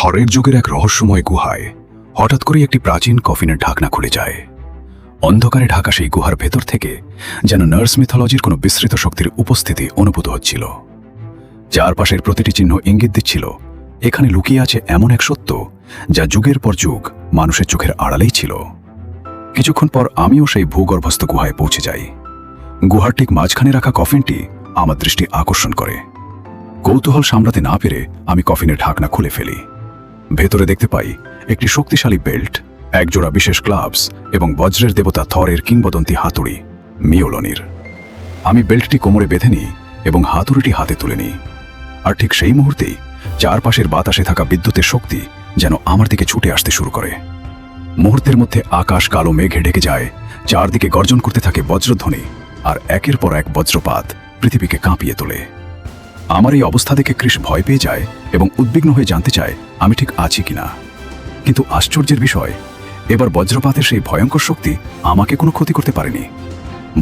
থরের যুগের এক রহস্যময় গুহায় হঠাৎ করে একটি প্রাচীন কফিনের ঢাকনা খুলে যায়। অন্ধকারে ঢাকা সেই গুহার ভেতর থেকে যেন নার্স মিথোলজির কোনো বিস্তৃত শক্তির উপস্থিতি অনুভূত হচ্ছিল। চারপাশের প্রতিটি চিহ্ন ইঙ্গিত দিচ্ছিল এখানে লুকিয়ে আছে এমন এক সত্য যা যুগের পর যুগ মানুষের চোখের আড়ালেই ছিল। কিছুক্ষণ পর আমিও সেই ভূগর্ভস্থ গুহায় পৌঁছে যাই। গুহার ঠিক মাঝখানে রাখা কফিনটি আমার দৃষ্টি আকর্ষণ করে। কৌতূহল সামলাতে না পেরে আমি কফিনের ঢাকনা খুলে ফেলি। ভেতরে দেখতে পাই একটি শক্তিশালী বেল্ট, একজোড়া বিশেষ গ্লাভস এবং বজ্রের দেবতা থরের কিংবদন্তি হাতুড়ি মিওলনির। আমি বেল্টটি কোমরে বেঁধে নিই এবং হাতুড়িটি হাতে তুলে নিই। আর ঠিক সেই মুহূর্তেই চারপাশের বাতাসে থাকা বিদ্যুতের শক্তি যেন আমার দিকে ছুটে আসতে শুরু করে। মুহূর্তের মধ্যে আকাশ কালো মেঘে ঢেকে যায়, চারদিকে গর্জন করতে থাকে বজ্রধ্বনি, আর একের পর এক বজ্রপাত পৃথিবীকে কাঁপিয়ে তোলে। আমার এই অবস্থা দেখে কৃষ ভয় পেয়ে যায় এবং উদ্বিগ্ন হয়ে জানতে চায় আমি ঠিক আছি কিনা। কিন্তু আশ্চর্যের বিষয়, এবার বজ্রপাতের সেই ভয়ঙ্কর শক্তি আমাকে কোনো ক্ষতি করতে পারেনি,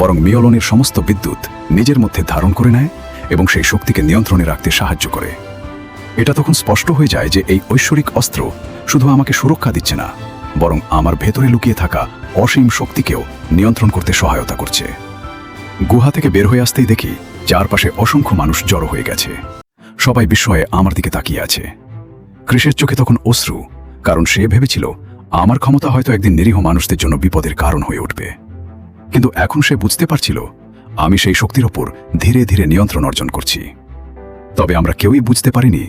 বরং মিওলনের সমস্ত বিদ্যুৎ নিজের মধ্যে ধারণ করে নেয় এবং সেই শক্তিকে নিয়ন্ত্রণে রাখতে সাহায্য করে। এটা তখন স্পষ্ট হয়ে যায় যে এই ঐশ্বরিক অস্ত্র শুধু আমাকে সুরক্ষা দিচ্ছে না, বরং আমার ভেতরে লুকিয়ে থাকা অসীম শক্তিকেও নিয়ন্ত্রণ করতে সহায়তা করছে। গুহা থেকে বের হয়ে আসতেই দেখি চারপাশে অসংখ্য মানুষ জড়ো হয়ে গেছে। সবাই বিস্ময়ে আমার দিকে তাকিয়ে আছে। কৃষের চোখে তখন অশ্রু, কারণ সে ভেবেছিল আমার ক্ষমতা হয়তো একদিন নিরীহ মানুষদের জন্য বিপদের কারণ হয়ে উঠবে। কিন্তু এখন সে বুঝতে পারছিল আমি সেই শক্তির ওপর ধীরে ধীরে নিয়ন্ত্রণ অর্জন করছি। তবে আমরা কেউই বুঝতে পারিনি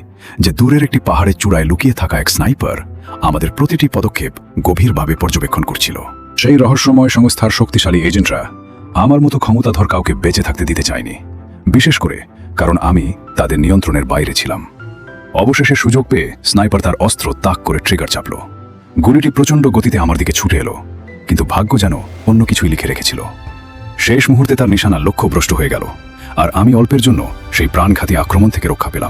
যে দূরের একটি পাহাড়ের চূড়ায় লুকিয়ে থাকা এক স্নাইপার আমাদের প্রতিটি পদক্ষেপ গভীরভাবে পর্যবেক্ষণ করছিল। সেই রহস্যময় সংস্থার শক্তিশালী এজেন্টরা আমার মতো ক্ষমতাধর কাউকে বেঁচে থাকতে দিতে চায়নি, বিশেষ করে কারণ আমি তাদের নিয়ন্ত্রণের বাইরে ছিলাম। অবশেষে সুযোগ পেয়ে স্নাইপার তার অস্ত্র তাক করে ট্রিগার চাপল। গুলিটি প্রচণ্ড গতিতে আমার দিকে ছুটে এলো, কিন্তু ভাগ্য যেন অন্য কিছুই লিখে রেখেছিল। শেষ মুহূর্তে তার নিশানা লক্ষ্যভ্রষ্ট হয়ে গেল, আর আমি অল্পের জন্য সেই প্রাণঘাতী আক্রমণ থেকে রক্ষা পেলাম।